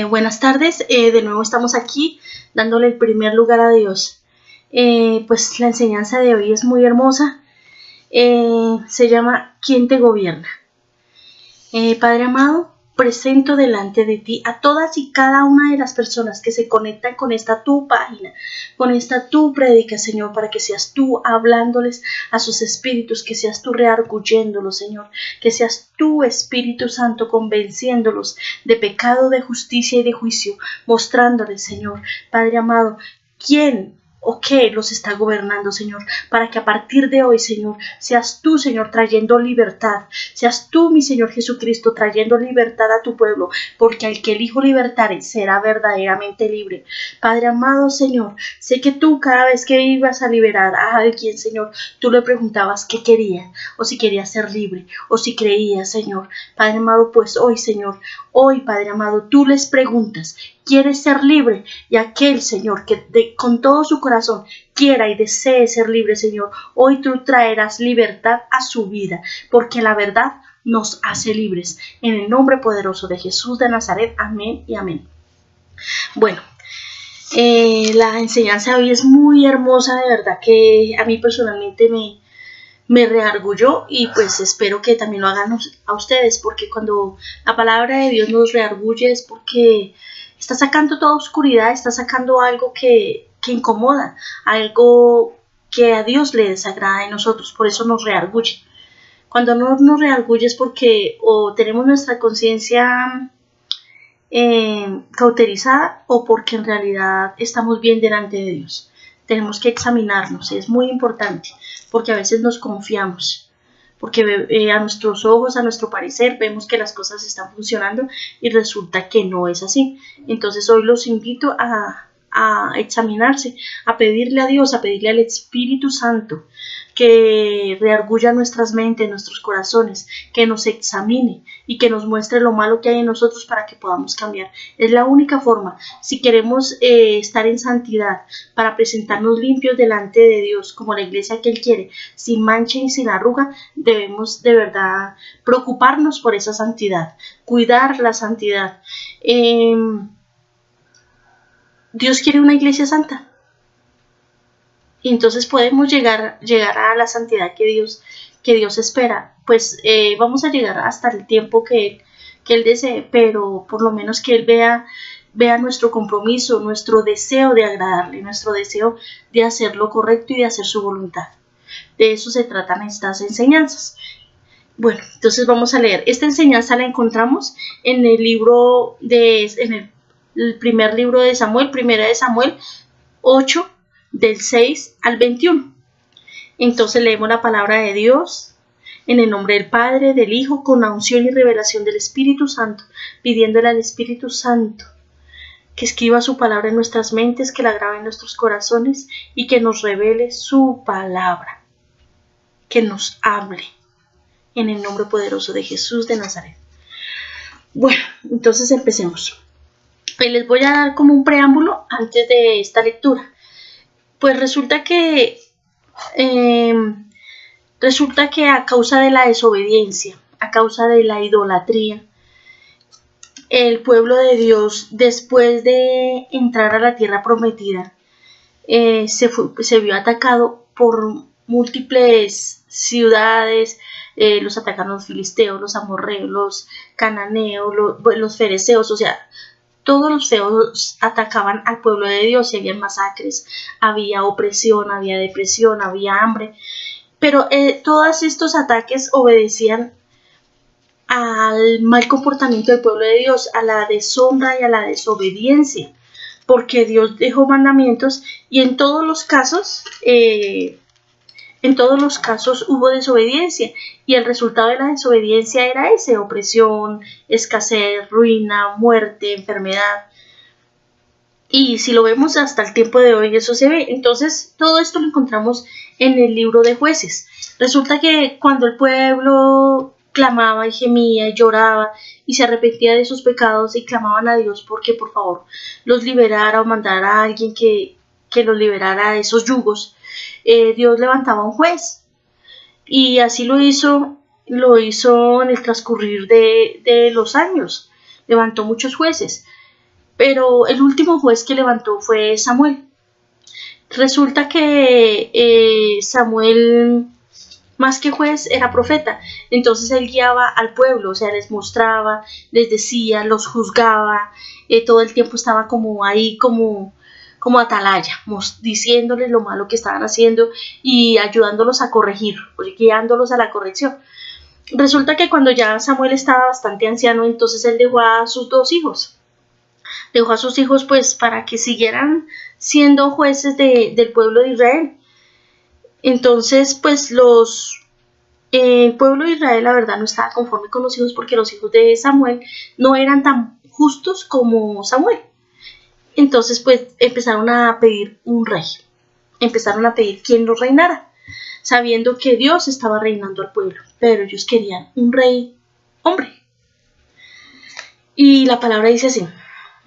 Buenas tardes, de nuevo estamos aquí dándole el primer lugar a Dios. Pues la enseñanza de hoy es muy hermosa, se llama ¿Quién te gobierna? Padre amado, presento delante de ti a todas y cada una de las personas que se conectan con esta tu página, con esta tu prédica, Señor, para que seas tú hablándoles a sus espíritus, que seas tú rearguyéndolos, Señor, que seas tú, Espíritu Santo, convenciéndolos de pecado, de justicia y de juicio, mostrándoles, Señor, Padre amado, quién o qué los está gobernando, Señor, para que a partir de hoy, Señor, seas tú, Señor, trayendo libertad, seas tú, mi Señor Jesucristo, trayendo libertad a tu pueblo, porque al que el Hijo libertare será verdaderamente libre. Padre amado, Señor, sé que tú cada vez que ibas a liberar a alguien, Señor, tú le preguntabas qué quería, o si quería ser libre, o si creía, Señor. Padre amado, pues hoy, Señor, hoy, Padre amado, tú les preguntas, ¿quieres ser libre? Y aquel, Señor, que con todo su corazón quiera y desee ser libre, Señor, hoy tú traerás libertad a su vida, porque la verdad nos hace libres. En el nombre poderoso de Jesús de Nazaret, amén y amén. Bueno, la enseñanza de hoy es muy hermosa, de verdad que a mí personalmente me reargulló, y pues espero que también lo hagan a ustedes, porque cuando la palabra de Dios nos reargulle es porque está sacando toda oscuridad, está sacando algo que incomoda, algo que a Dios le desagrada en nosotros, por eso nos reargulle. Cuando no nos reargulle es porque o tenemos nuestra conciencia cauterizada, o porque en realidad estamos bien delante de Dios. Tenemos que examinarnos, es muy importante, porque a veces nos confiamos, porque a nuestros ojos, a nuestro parecer, vemos que las cosas están funcionando y resulta que no es así. Entonces hoy los invito a examinarse, a pedirle a Dios, a pedirle al Espíritu Santo que reargulla nuestras mentes, nuestros corazones, que nos examine y que nos muestre lo malo que hay en nosotros para que podamos cambiar. Es la única forma. Si queremos estar en santidad, para presentarnos limpios delante de Dios, como la iglesia que Él quiere, sin mancha y sin arruga, debemos de verdad preocuparnos por esa santidad, cuidar la santidad. Dios quiere una iglesia santa. Y entonces podemos llegar a la santidad que Dios espera. Pues vamos a llegar hasta el tiempo que Él desee, pero por lo menos que Él vea nuestro compromiso, nuestro deseo de agradarle, nuestro deseo de hacer lo correcto y de hacer su voluntad. De eso se tratan estas enseñanzas. Bueno, entonces vamos a leer. Esta enseñanza la encontramos en el libro el primer libro de Samuel, primera de Samuel 8, del 6 al 21. Entonces leemos la palabra de Dios en el nombre del Padre, del Hijo, con la unción y revelación del Espíritu Santo, pidiéndole al Espíritu Santo que escriba su palabra en nuestras mentes, que la grabe en nuestros corazones y que nos revele su palabra, que nos hable en el nombre poderoso de Jesús de Nazaret. Bueno, entonces empecemos. Les voy a dar como un preámbulo antes de esta lectura. Pues resulta que a causa de la desobediencia, a causa de la idolatría, el pueblo de Dios, después de entrar a la tierra prometida, se vio atacado por múltiples ciudades. Los atacaron los filisteos, los amorreos, los cananeos, los fereceos, o sea, todos los feos atacaban al pueblo de Dios y había masacres, había opresión, había depresión, había hambre. Pero todos estos ataques obedecían al mal comportamiento del pueblo de Dios, a la deshonra y a la desobediencia, porque Dios dejó mandamientos y en todos los casos hubo desobediencia, y el resultado de la desobediencia era opresión, escasez, ruina, muerte, enfermedad. Y si lo vemos hasta el tiempo de hoy, eso se ve. Entonces todo esto lo encontramos en el libro de Jueces. Resulta que cuando el pueblo clamaba y gemía y lloraba y se arrepentía de sus pecados y clamaban a Dios porque por favor los liberara o mandara a alguien que los liberara de esos yugos, Dios levantaba un juez, y así lo hizo en el transcurrir de los años. Levantó muchos jueces. pero el último juez que levantó fue Samuel. Resulta que Samuel, más que juez, era profeta. Entonces él guiaba al pueblo, o sea, les mostraba, les decía, los juzgaba, todo el tiempo estaba como ahí, como atalaya, diciéndoles lo malo que estaban haciendo y ayudándolos a corregir, guiándolos a la corrección. Resulta que cuando ya Samuel estaba bastante anciano, entonces él dejó a sus 2 hijos. Dejó a sus hijos pues para que siguieran siendo jueces del pueblo de Israel. Entonces pues el pueblo de Israel la verdad no estaba conforme con los hijos, porque los hijos de Samuel no eran tan justos como Samuel. Entonces pues empezaron a pedir un rey, empezaron a pedir quien los reinara, sabiendo que Dios estaba reinando al pueblo, pero ellos querían un rey hombre. Y la palabra dice así: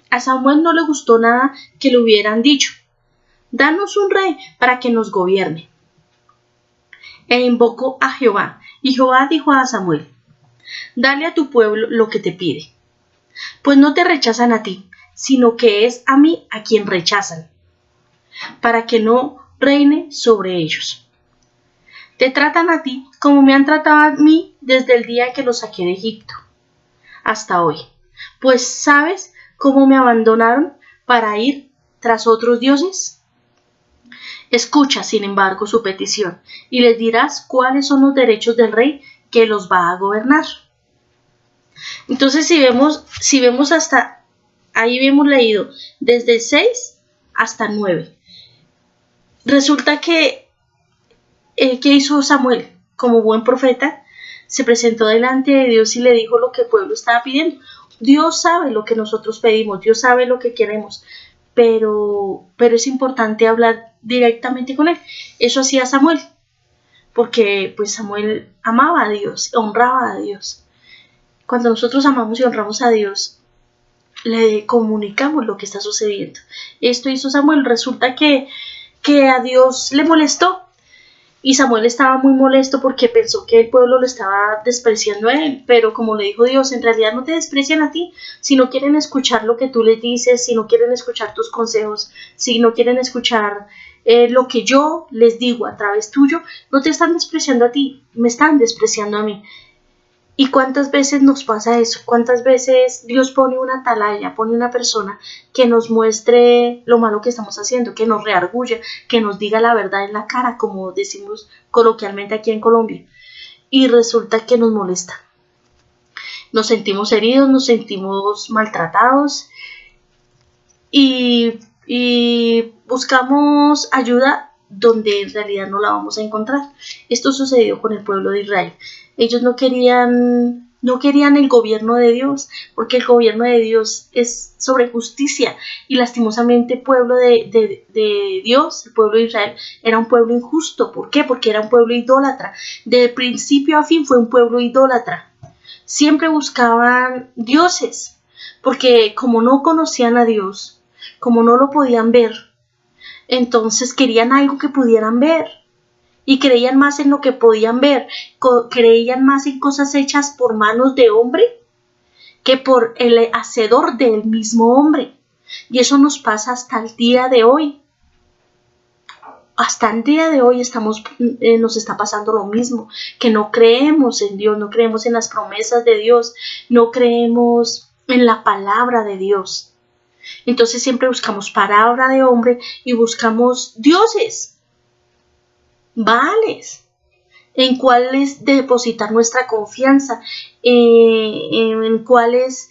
a Samuel no le gustó nada que le hubieran dicho, danos un rey para que nos gobierne. E invocó a Jehová, y Jehová dijo a Samuel: dale a tu pueblo lo que te pide, pues no te rechazan a ti, sino que es a mí a quien rechazan, para que no reine sobre ellos. Te tratan a ti como me han tratado a mí desde el día que los saqué de Egipto hasta hoy, pues ¿sabes cómo me abandonaron para ir tras otros dioses? Escucha, sin embargo, su petición, y les dirás cuáles son los derechos del rey que los va a gobernar. Entonces, si vemos hasta ahí, hemos leído desde el 6 hasta el 9. Resulta que, ¿qué hizo Samuel? Como buen profeta, se presentó delante de Dios y le dijo lo que el pueblo estaba pidiendo. Dios sabe lo que nosotros pedimos, Dios sabe lo que queremos, pero es importante hablar directamente con él. Eso hacía Samuel, porque pues Samuel amaba a Dios, honraba a Dios. Cuando nosotros amamos y honramos a Dios, le comunicamos lo que está sucediendo. Esto hizo Samuel. Resulta que a Dios le molestó, y Samuel estaba muy molesto porque pensó que el pueblo lo estaba despreciando a él, pero como le dijo Dios, en realidad no te desprecian a ti, si no quieren escuchar lo que tú les dices, si no quieren escuchar tus consejos, si no quieren escuchar lo que yo les digo a través tuyo, no te están despreciando a ti, me están despreciando a mí. ¿Y cuántas veces nos pasa eso? ¿Cuántas veces Dios pone una atalaya, pone una persona que nos muestre lo malo que estamos haciendo, que nos reargulla, que nos diga la verdad en la cara, como decimos coloquialmente aquí en Colombia? Y resulta que nos molesta. Nos sentimos heridos, nos sentimos maltratados y buscamos ayuda donde en realidad no la vamos a encontrar. Esto sucedió con el pueblo de Israel. Ellos no querían el gobierno de Dios, porque el gobierno de Dios es sobre justicia, y lastimosamente el pueblo de Dios, el pueblo de Israel, era un pueblo injusto. ¿Por qué? Porque era un pueblo idólatra. De principio a fin fue un pueblo idólatra. Siempre buscaban dioses, porque como no conocían a Dios, como no lo podían ver, entonces querían algo que pudieran ver. Y creían más en lo que podían ver, creían más en cosas hechas por manos de hombre que por el hacedor del mismo hombre. Y eso nos pasa hasta el día de hoy. Hasta el día de hoy nos está pasando lo mismo, que no creemos en Dios, no creemos en las promesas de Dios, no creemos en la palabra de Dios. Entonces siempre buscamos palabra de hombre y buscamos dioses, Baales, en cuáles depositar nuestra confianza, en cuáles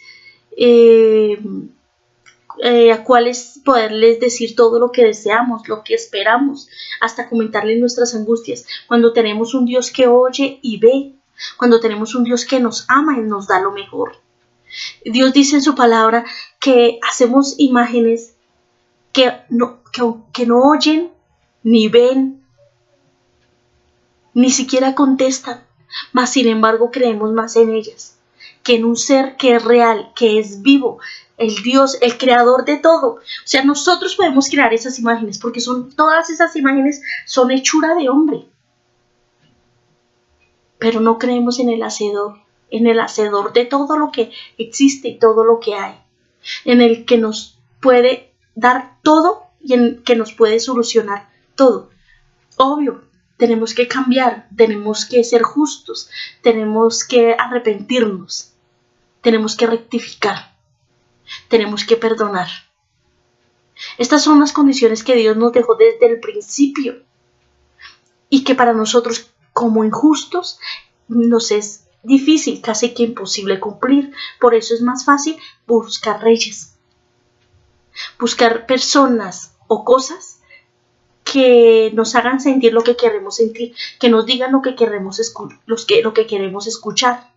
a cuáles poderles decir todo lo que deseamos, lo que esperamos, hasta comentarles nuestras angustias. Cuando tenemos un Dios que oye y ve, cuando tenemos un Dios que nos ama y nos da lo mejor. Dios dice en su palabra que hacemos imágenes que no oyen, ni ven, ni siquiera contestan, mas sin embargo creemos más en ellas que en un ser que es real, que es vivo, el Dios, el creador de todo. O sea, nosotros podemos crear esas imágenes porque todas esas imágenes son hechura de hombre, pero no creemos en el hacedor de todo lo que existe y todo lo que hay. en el que nos puede dar todo y en el que nos puede solucionar todo. Obvio, tenemos que cambiar, tenemos que ser justos, tenemos que arrepentirnos, tenemos que rectificar, tenemos que perdonar. Estas son las condiciones que Dios nos dejó desde el principio y que para nosotros como injustos nos es difícil, casi que imposible cumplir. Por eso es más fácil buscar reyes, buscar personas o cosas que nos hagan sentir lo que queremos sentir, que nos digan lo que queremos escuchar.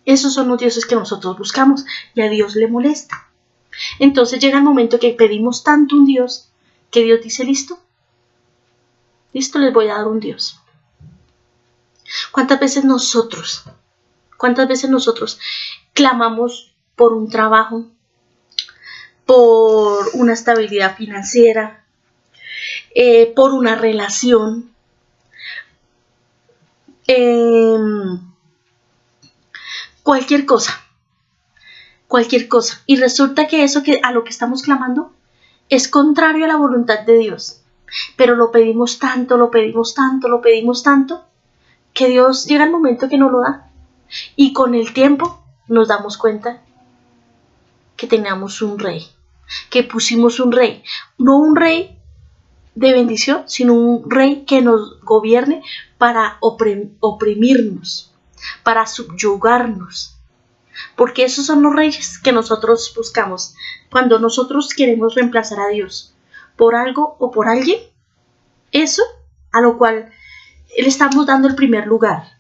Esos son los dioses que nosotros buscamos y a Dios le molesta. Entonces llega el momento que pedimos tanto un Dios que Dios dice, listo, les voy a dar un Dios. ¿Cuántas veces nosotros clamamos por un trabajo, por una estabilidad financiera, por una relación, cualquier cosa, y resulta que eso a lo que estamos clamando es contrario a la voluntad de Dios, pero lo pedimos tanto, que Dios llega el momento que nos lo da, y con el tiempo nos damos cuenta que teníamos un rey, que pusimos un rey, no un rey de bendición, sino un rey que nos gobierne para oprimirnos, para subyugarnos, porque esos son los reyes que nosotros buscamos. Cuando nosotros queremos reemplazar a Dios por algo o por alguien, eso a lo cual le estamos dando el primer lugar,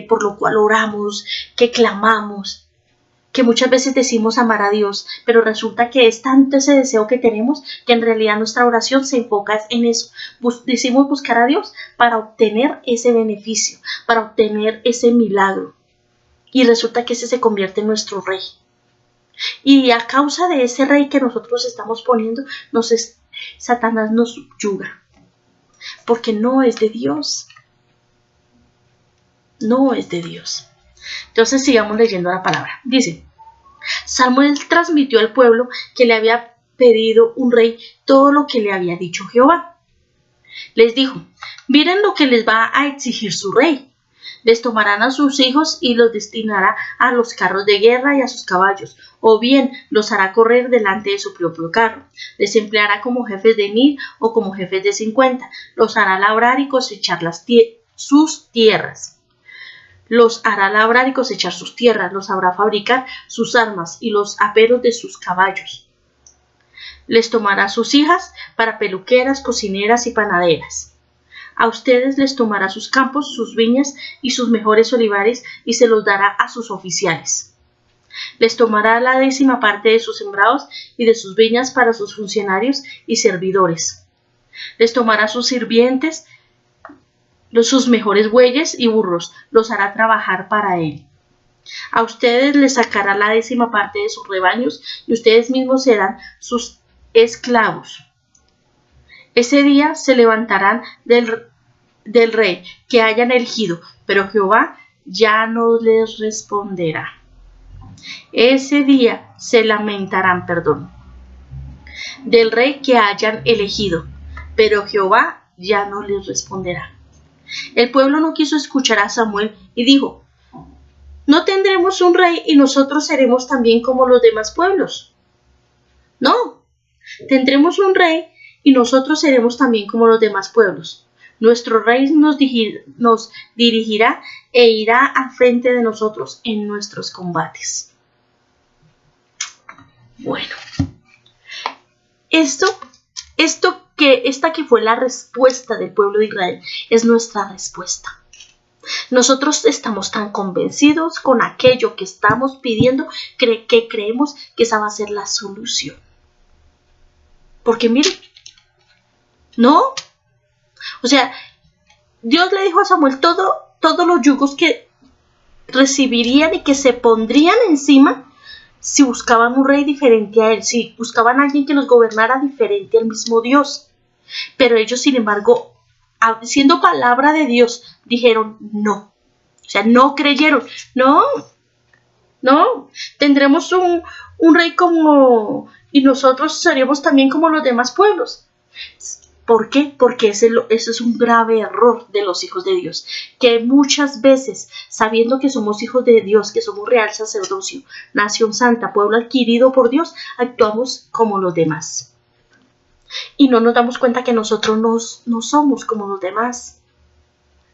por lo cual oramos, que clamamos, que muchas veces decimos amar a Dios, pero resulta que es tanto ese deseo que tenemos que en realidad nuestra oración se enfoca en eso. Decimos buscar a Dios para obtener ese beneficio, para obtener ese milagro, y resulta que ese se convierte en nuestro rey. Y a causa de ese rey que nosotros estamos poniendo, Satanás nos subyuga, porque no es de Dios. No es de Dios. Entonces sigamos leyendo la palabra. Dice, Samuel transmitió al pueblo que le había pedido un rey todo lo que le había dicho Jehová. Les dijo, miren lo que les va a exigir su rey. Les tomarán a sus hijos y los destinará a los carros de guerra y a sus caballos, o bien los hará correr delante de su propio carro. Les empleará como jefes de 1000 o como jefes de 50. Los hará labrar y cosechar sus tierras. Los hará labrar y cosechar sus tierras, los hará fabricar sus armas y los aperos de sus caballos. Les tomará sus hijas para peluqueras, cocineras y panaderas. A ustedes les tomará sus campos, sus viñas y sus mejores olivares y se los dará a sus oficiales. Les tomará la 10ª parte de sus sembrados y de sus viñas para sus funcionarios y servidores. Les tomará sus sirvientes, sus mejores bueyes y burros, los hará trabajar para él. A ustedes les sacará la 10ª parte de sus rebaños y ustedes mismos serán sus esclavos. Ese día se levantarán del rey que hayan elegido, pero Jehová ya no les responderá. Ese día se lamentarán, del rey que hayan elegido, pero Jehová ya no les responderá. El pueblo no quiso escuchar a Samuel y dijo, ¿no tendremos un rey y nosotros seremos también como los demás pueblos? No, tendremos un rey y nosotros seremos también como los demás pueblos. Nuestro rey nos dirigirá e irá al frente de nosotros en nuestros combates. Bueno, esta que fue la respuesta del pueblo de Israel es nuestra respuesta. Nosotros estamos tan convencidos con aquello que estamos pidiendo que creemos que esa va a ser la solución. Porque miren, no, o sea, Dios le dijo a Samuel todos los yugos que recibirían y que se pondrían encima si buscaban un rey diferente a él, si buscaban a alguien que los gobernara diferente al mismo Dios. Pero ellos, sin embargo, siendo palabra de Dios, dijeron no. O sea, no creyeron. No, no. Tendremos un rey como... Y nosotros seríamos también como los demás pueblos. ¿Por qué? Porque eso es un grave error de los hijos de Dios, que muchas veces, sabiendo que somos hijos de Dios, que somos real sacerdocio, nación santa, pueblo adquirido por Dios, actuamos como los demás. Y no nos damos cuenta que nosotros no somos como los demás.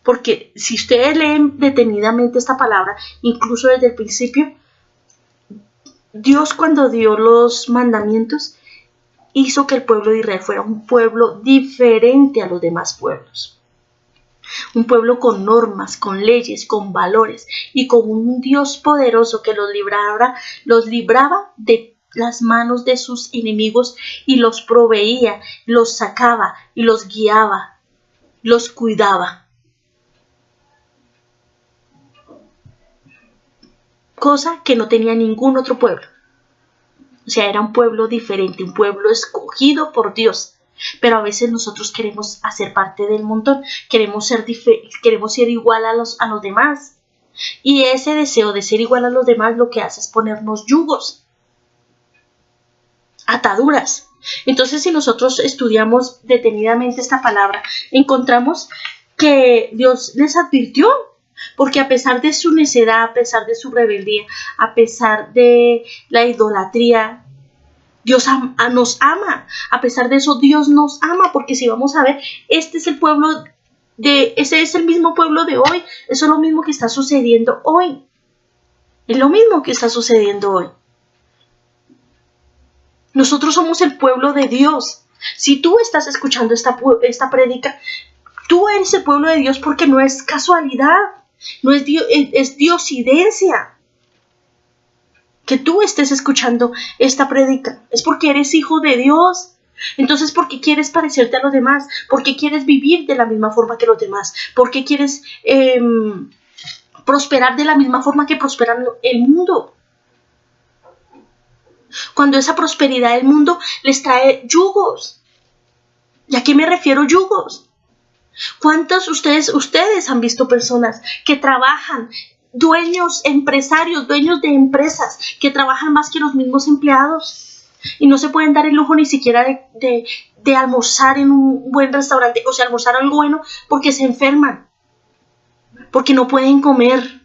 Porque si ustedes leen detenidamente esta palabra, incluso desde el principio, Dios cuando dio los mandamientos, hizo que el pueblo de Israel fuera un pueblo diferente a los demás pueblos. Un pueblo con normas, con leyes, con valores y con un Dios poderoso que los libraba de las manos de sus enemigos y los proveía, los sacaba y los guiaba, los cuidaba. Cosa que no tenía ningún otro pueblo. O sea, era un pueblo diferente, un pueblo escogido por Dios. Pero a veces nosotros queremos hacer parte del montón, queremos ser igual a los demás. Y ese deseo de ser igual a los demás lo que hace es ponernos yugos, ataduras. Entonces, si nosotros estudiamos detenidamente esta palabra, encontramos que Dios les advirtió. Porque a pesar de su necedad, a pesar de su rebeldía, a pesar de la idolatría, Dios nos ama. A pesar de eso, Dios nos ama. Porque si vamos a ver, ese es el mismo pueblo de hoy. Eso es lo mismo que está sucediendo hoy. Es lo mismo que está sucediendo hoy. Nosotros somos el pueblo de Dios. Si tú estás escuchando esta prédica, tú eres el pueblo de Dios porque no es casualidad. No es diosidencia que tú estés escuchando esta prédica. Es porque eres hijo de Dios. Entonces, ¿por qué quieres parecerte a los demás? ¿Por qué quieres vivir de la misma forma que los demás? ¿Por qué quieres prosperar de la misma forma que prospera el mundo? Cuando esa prosperidad del mundo les trae yugos. ¿Y a qué me refiero yugos? ¿Cuántos ustedes han visto personas que trabajan, empresarios, dueños de empresas, que trabajan más que los mismos empleados y no se pueden dar el lujo ni siquiera de almorzar en un buen restaurante, o sea, almorzar algo bueno porque se enferman, porque no pueden comer?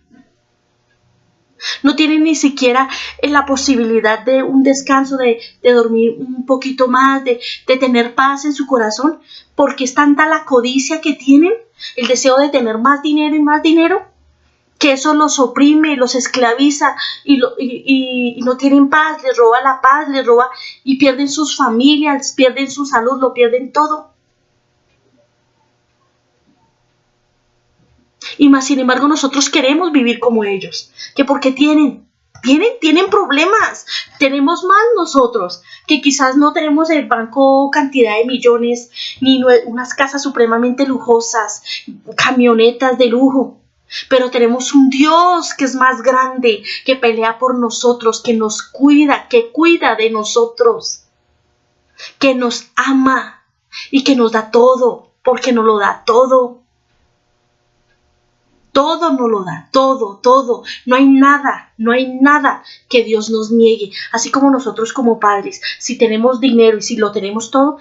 No tienen ni siquiera la posibilidad de un descanso, de dormir un poquito más, de tener paz en su corazón, porque es tanta la codicia que tienen, el deseo de tener más dinero y más dinero, que eso los oprime, los esclaviza y no tienen paz, les roba la paz, y pierden sus familias, pierden su salud, lo pierden todo. Y más sin embargo nosotros queremos vivir como ellos, que porque tienen problemas, tenemos más nosotros, que quizás no tenemos en el banco cantidad de millones, ni unas casas supremamente lujosas, camionetas de lujo, pero tenemos un Dios que es más grande, que pelea por nosotros, que nos cuida, que cuida de nosotros, que nos ama y que nos da todo, porque nos lo da todo. Todo nos lo da, todo. No hay nada que Dios nos niegue. Así como nosotros como padres, si tenemos dinero y si lo tenemos todo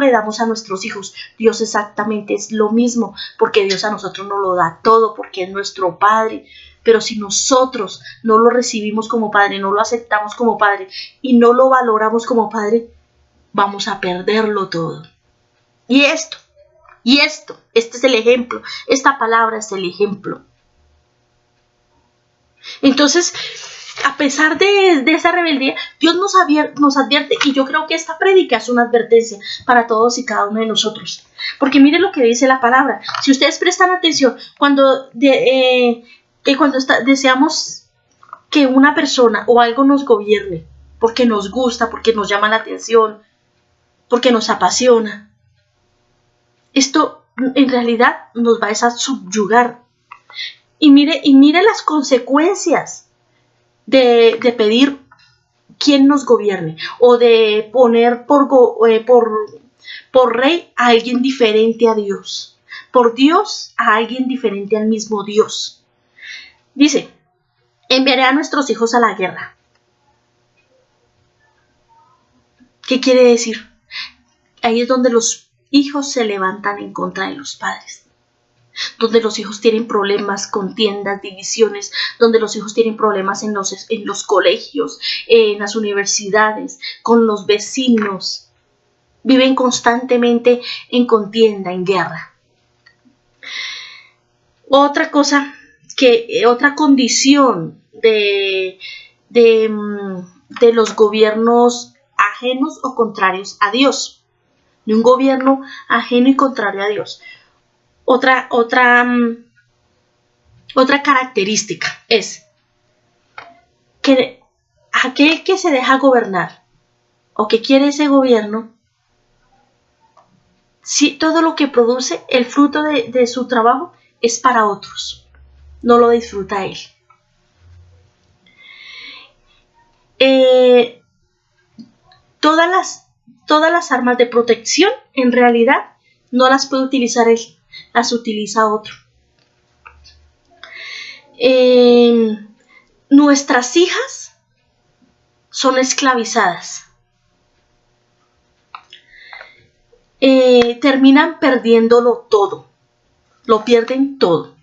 le damos a nuestros hijos. Dios exactamente es lo mismo, porque Dios a nosotros nos lo da todo, porque es nuestro Padre. Pero si nosotros no lo recibimos como Padre, no lo aceptamos como Padre y no lo valoramos como Padre, vamos a perderlo todo. Este es el ejemplo, esta palabra es el ejemplo. Entonces, a pesar de esa rebeldía, Dios nos advierte, y yo creo que esta prédica es una advertencia para todos y cada uno de nosotros. Porque mire lo que dice la palabra. Si ustedes prestan atención, cuando deseamos que una persona o algo nos gobierne, porque nos gusta, porque nos llama la atención, porque nos apasiona, esto en realidad nos va a subyugar. Y mire las consecuencias de pedir quien nos gobierne o de poner por rey a alguien diferente a Dios, por Dios a alguien diferente al mismo Dios. Dice, enviaré a nuestros hijos a la guerra. ¿Qué quiere decir? Ahí es donde los hijos se levantan en contra de los padres, donde los hijos tienen problemas, contiendas, divisiones, donde los hijos tienen problemas en los colegios, en las universidades, con los vecinos. Viven constantemente en contienda, en guerra. Otra cosa, otra condición de los gobiernos ajenos o contrarios a Dios, de un gobierno ajeno y contrario a Dios. Otra característica es que aquel que se deja gobernar o que quiere ese gobierno, si todo lo que produce, el fruto de su trabajo es para otros, no lo disfruta él. Todas las armas de protección en realidad no las puede utilizar él, las utiliza otro. Nuestras hijas son esclavizadas. Terminan perdiéndolo todo, lo pierden todo,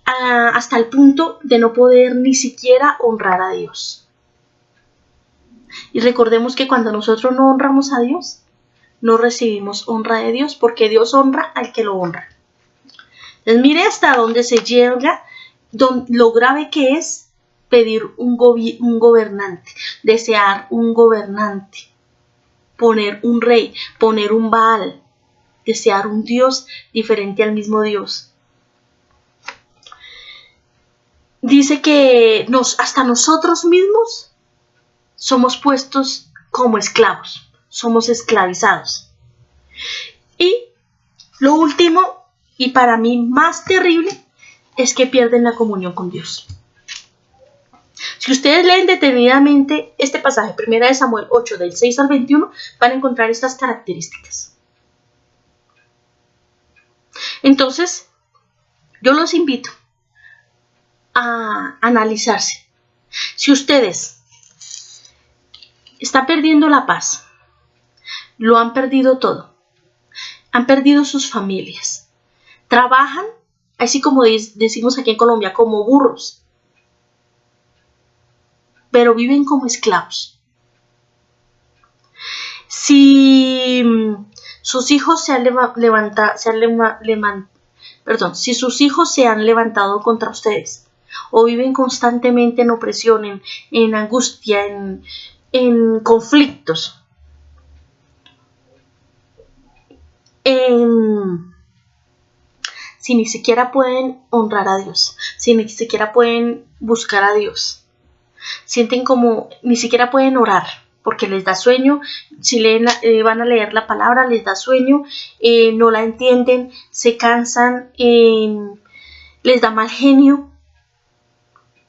hasta el punto de no poder ni siquiera honrar a Dios. Y recordemos que cuando nosotros no honramos a Dios, no recibimos honra de Dios, porque Dios honra al que lo honra. Entonces mire hasta dónde se llega, lo grave que es pedir un gobernante, desear un gobernante, poner un rey, poner un Baal, desear un Dios diferente al mismo Dios. Dice que hasta nosotros mismos somos puestos como esclavos, somos esclavizados. Y lo último, y para mí más terrible, es que pierden la comunión con Dios. Si ustedes leen detenidamente este pasaje, 1 Samuel 8, del 6 al 21, van a encontrar estas características. Entonces, yo los invito a analizarse. Si ustedes están perdiendo la paz, lo han perdido todo, han perdido sus familias, trabajan, así como decimos aquí en Colombia, como burros, pero viven como esclavos. Si sus hijos si sus hijos se han levantado contra ustedes o viven constantemente en opresión, en angustia, en conflictos, si ni siquiera pueden honrar a Dios, si ni siquiera pueden buscar a Dios, sienten como ni siquiera pueden orar porque les da sueño, si van a leer la palabra les da sueño, no la entienden, se cansan, les da mal genio,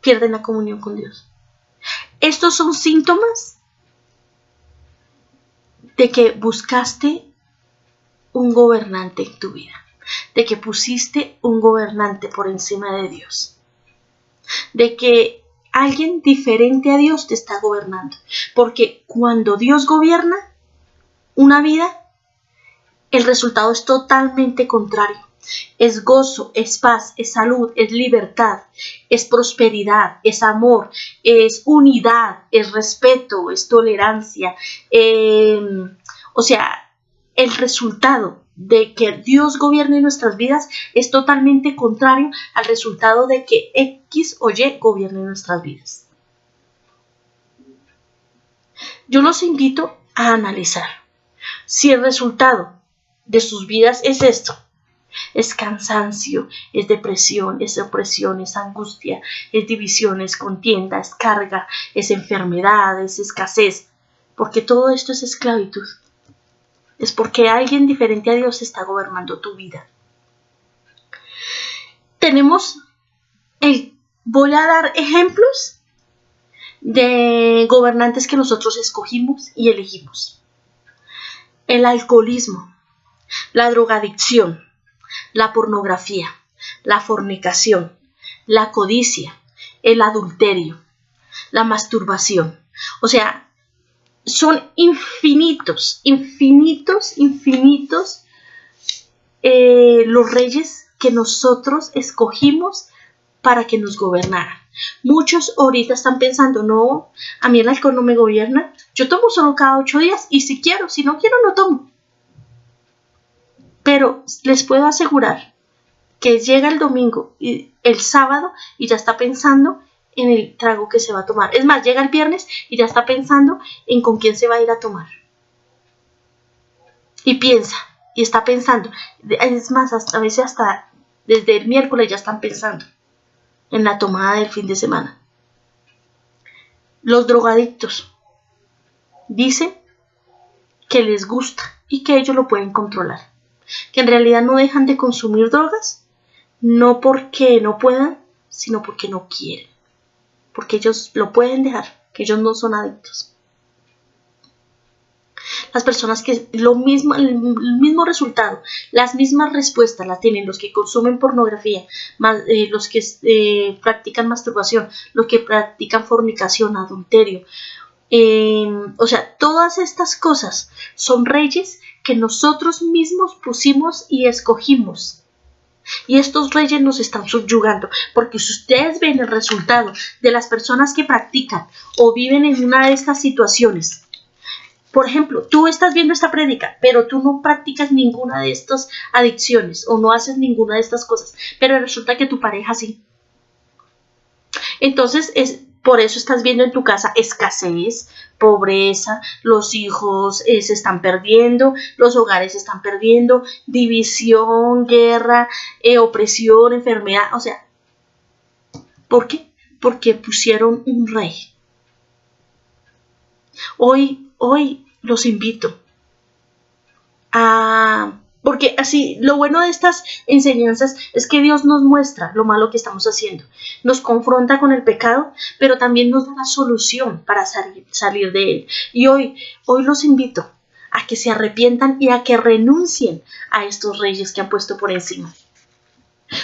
pierden la comunión con Dios. Estos son síntomas de que buscaste un gobernante en tu vida, de que pusiste un gobernante por encima de Dios, de que alguien diferente a Dios te está gobernando, porque cuando Dios gobierna una vida, el resultado es totalmente contrario. Es gozo, es paz, es salud, es libertad, es prosperidad, es amor, es unidad, es respeto, es tolerancia. O sea, el resultado de que Dios gobierne nuestras vidas es totalmente contrario al resultado de que X o Y gobierne nuestras vidas. Yo los invito a analizar si el resultado de sus vidas es esto. Es cansancio, es depresión, es opresión, es angustia, es división, es contienda, es carga, es enfermedad, es escasez. Porque todo esto es esclavitud. Es porque alguien diferente a Dios está gobernando tu vida. Voy a dar ejemplos de gobernantes que nosotros escogimos y elegimos. El alcoholismo, la drogadicción, la pornografía, la fornicación, la codicia, el adulterio, la masturbación. O sea, son infinitos los reyes que nosotros escogimos para que nos gobernaran. Muchos ahorita están pensando, no, a mí el alcohol no me gobierna, yo tomo solo cada 8 días y si quiero, si no quiero no tomo. Pero les puedo asegurar que llega el domingo y el sábado y ya está pensando en el trago que se va a tomar. Es más, llega el viernes y ya está pensando en con quién se va a ir a tomar. Y piensa, y está pensando. Es más, a veces hasta desde el miércoles ya están pensando en la tomada del fin de semana. Los drogadictos dicen que les gusta y que ellos lo pueden controlar. Que en realidad no dejan de consumir drogas, no porque no puedan, sino porque no quieren. Porque ellos lo pueden dejar, que ellos no son adictos. Las personas que el mismo resultado, las mismas respuestas las tienen los que consumen pornografía, los que practican masturbación, los que practican fornicación, adulterio. O sea, todas estas cosas son reyes que nosotros mismos pusimos y escogimos. Y estos reyes nos están subyugando, porque si ustedes ven el resultado de las personas que practican o viven en una de estas situaciones, por ejemplo, tú estás viendo esta prédica, pero tú no practicas ninguna de estas adicciones o no haces ninguna de estas cosas, pero resulta que tu pareja sí. Entonces, por eso estás viendo en tu casa escasez, pobreza, los hijos se están perdiendo, los hogares se están perdiendo, división, guerra, opresión, enfermedad. O sea, ¿por qué? Porque pusieron un rey. Hoy los invito a... Porque así, lo bueno de estas enseñanzas es que Dios nos muestra lo malo que estamos haciendo. Nos confronta con el pecado, pero también nos da la solución para salir de él. Y hoy los invito a que se arrepientan y a que renuncien a estos reyes que han puesto por encima.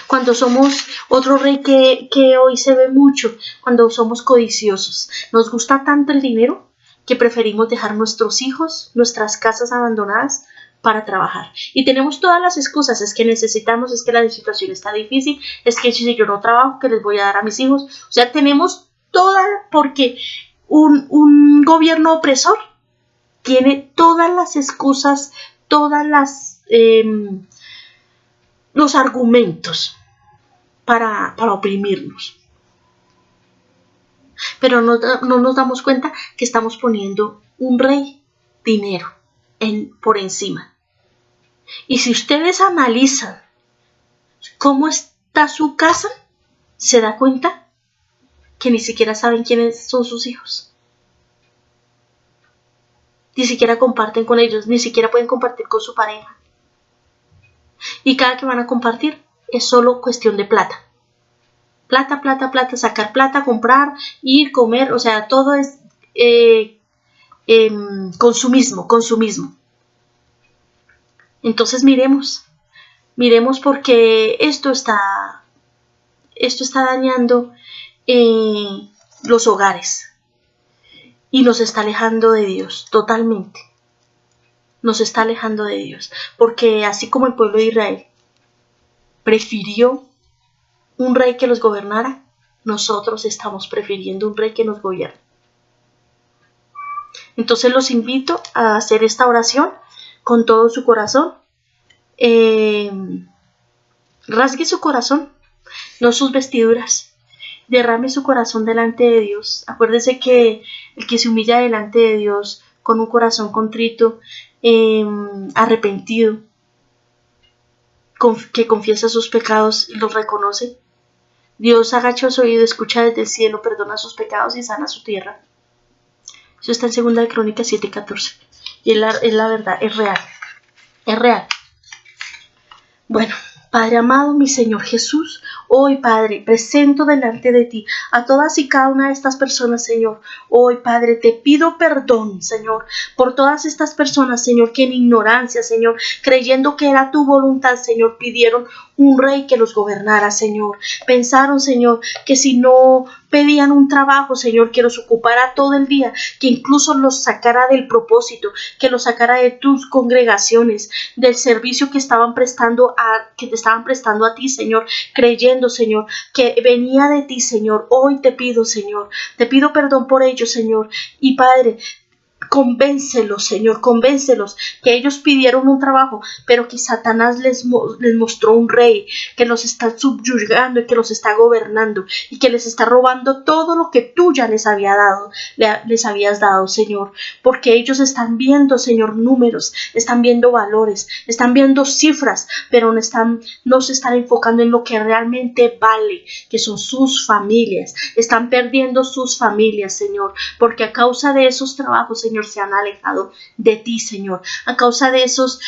Cuando somos otro rey que hoy se ve mucho, cuando somos codiciosos, nos gusta tanto el dinero que preferimos dejar nuestros hijos, nuestras casas abandonadas para trabajar. Y tenemos todas las excusas, es que necesitamos, es que la situación está difícil, es que si yo no trabajo, ¿qué les voy a dar a mis hijos? O sea, tenemos toda, porque un gobierno opresor tiene todas las excusas, todas los argumentos para oprimirnos. Pero no nos damos cuenta que estamos poniendo un rey, dinero, por encima. Y si ustedes analizan cómo está su casa, se da cuenta que ni siquiera saben quiénes son sus hijos. Ni siquiera comparten con ellos, ni siquiera pueden compartir con su pareja. Y cada que van a compartir es solo cuestión de plata. Plata, sacar plata, comprar, ir, comer, o sea, todo es consumismo. Entonces miremos porque esto está dañando los hogares y nos está alejando de Dios totalmente. Nos está alejando de Dios, porque así como el pueblo de Israel prefirió un rey que los gobernara, nosotros estamos prefiriendo un rey que nos gobierne. Entonces los invito a hacer esta oración con todo su corazón. Rasgue su corazón, no sus vestiduras. Derrame su corazón delante de Dios. Acuérdese que el que se humilla delante de Dios con un corazón contrito, arrepentido, que confiesa sus pecados y los reconoce, Dios agacha su oído, escucha desde el cielo, perdona sus pecados y sana su tierra. Eso está en 2 de Crónicas 7:14. Y es la verdad, es real. Es real. Bueno, Padre amado, mi Señor Jesús, Hoy, Padre, presento delante de ti a todas y cada una de estas personas, Señor. Hoy, Padre, te pido perdón, Señor, por todas estas personas, Señor, que en ignorancia, Señor, creyendo que era tu voluntad, Señor, pidieron un rey que los gobernara, Señor. Pensaron, Señor, que si no pedían un trabajo, Señor, que los ocupara todo el día, que incluso los sacara del propósito, que los sacara de tus congregaciones, del servicio que te estaban prestando a ti, Señor, creyendo, Señor, que venía de ti, Señor. Hoy te pido, Señor, te pido perdón por ello, Señor. Y Padre, convéncelos, Señor, convéncelos que ellos pidieron un trabajo, pero que Satanás les mostró un rey que los está subyugando y que los está gobernando y que les está robando todo lo que tú ya les habías dado, Señor, porque ellos están viendo, Señor, números, están viendo valores, están viendo cifras, pero no se están enfocando en lo que realmente vale, que son sus familias. Están perdiendo sus familias, Señor, porque a causa de esos trabajos, Señor, se han alejado de ti, Señor, a causa de esos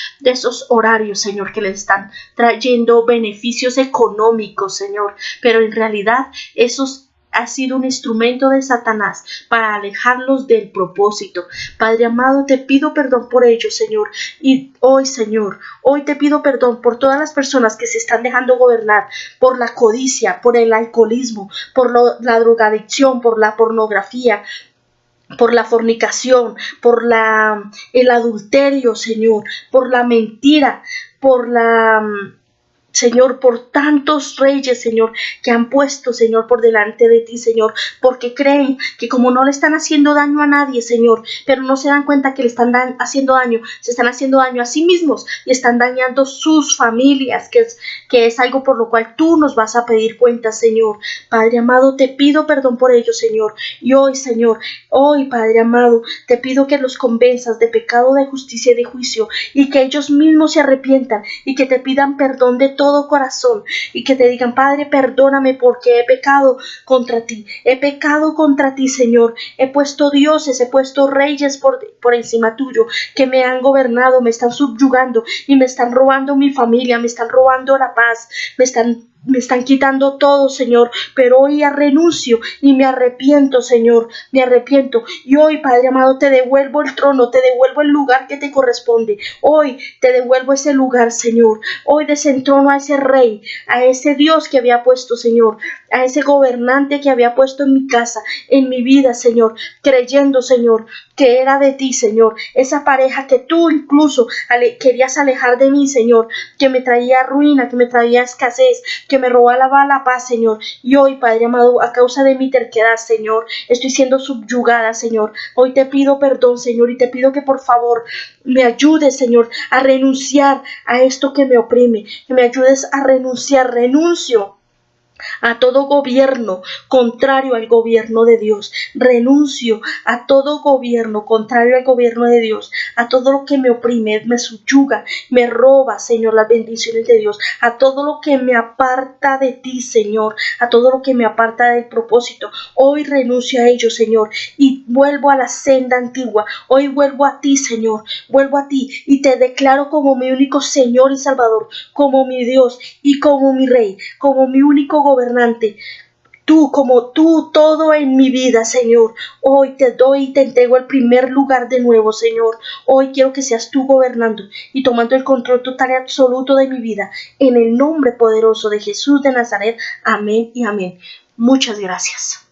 horarios, Señor, que les están trayendo beneficios económicos, Señor, pero en realidad esos ha sido un instrumento de Satanás para alejarlos del propósito. Padre amado, te pido perdón por ello, Señor, y hoy, Señor, hoy te pido perdón por todas las personas que se están dejando gobernar por la codicia, por el alcoholismo, por la drogadicción, por la pornografía, por la fornicación, por el adulterio, Señor, por la mentira, Señor, por tantos reyes, Señor, que han puesto, Señor, por delante de ti, Señor, porque creen que como no le están haciendo daño a nadie, Señor, pero no se dan cuenta que le están haciendo daño, se están haciendo daño a sí mismos y están dañando sus familias, que es algo por lo cual tú nos vas a pedir cuentas, Señor. Padre amado, te pido perdón por ello, Señor, y hoy, Señor, hoy, Padre amado, te pido que los convenzas de pecado, de justicia y de juicio, y que ellos mismos se arrepientan y que te pidan perdón de todo corazón y que te digan: Padre, perdóname porque he pecado contra ti, Señor, he puesto dioses, he puesto reyes por encima tuyo, que me han gobernado, me están subyugando y me están robando mi familia, me están robando la paz, me están quitando todo, Señor, pero hoy renuncio y me arrepiento, Señor, me arrepiento. Y hoy, Padre amado, te devuelvo el trono, te devuelvo el lugar que te corresponde. Hoy te devuelvo ese lugar, Señor. Hoy desentrono a ese rey, a ese Dios que había puesto, Señor, a ese gobernante que había puesto en mi casa, en mi vida, Señor, creyendo, Señor, que era de ti, Señor, esa pareja que tú incluso querías alejar de mí, Señor, que me traía ruina, que me traía escasez, que me robaba la paz, Señor. Y hoy, Padre amado, a causa de mi terquedad, Señor, estoy siendo subyugada, Señor. Hoy te pido perdón, Señor, y te pido que por favor me ayudes, Señor, a renunciar a esto que me oprime, que me ayudes a renunciar. Renuncio a todo gobierno contrario al gobierno de Dios. Renuncio a todo gobierno contrario al gobierno de Dios, a todo lo que me oprime, me subyuga, me roba, Señor, las bendiciones de Dios, a todo lo que me aparta de ti, Señor, a todo lo que me aparta del propósito. Hoy renuncio a ello, Señor, y vuelvo a la senda antigua. Hoy vuelvo a ti, Señor, vuelvo a ti y te declaro como mi único Señor y Salvador, como mi Dios y como mi Rey, como mi único gobernante. Tú, como tú, todo en mi vida, Señor. Hoy te doy y te entrego el primer lugar de nuevo, Señor. Hoy quiero que seas tú gobernando y tomando el control total y absoluto de mi vida. En el nombre poderoso de Jesús de Nazaret. Amén y amén. Muchas gracias.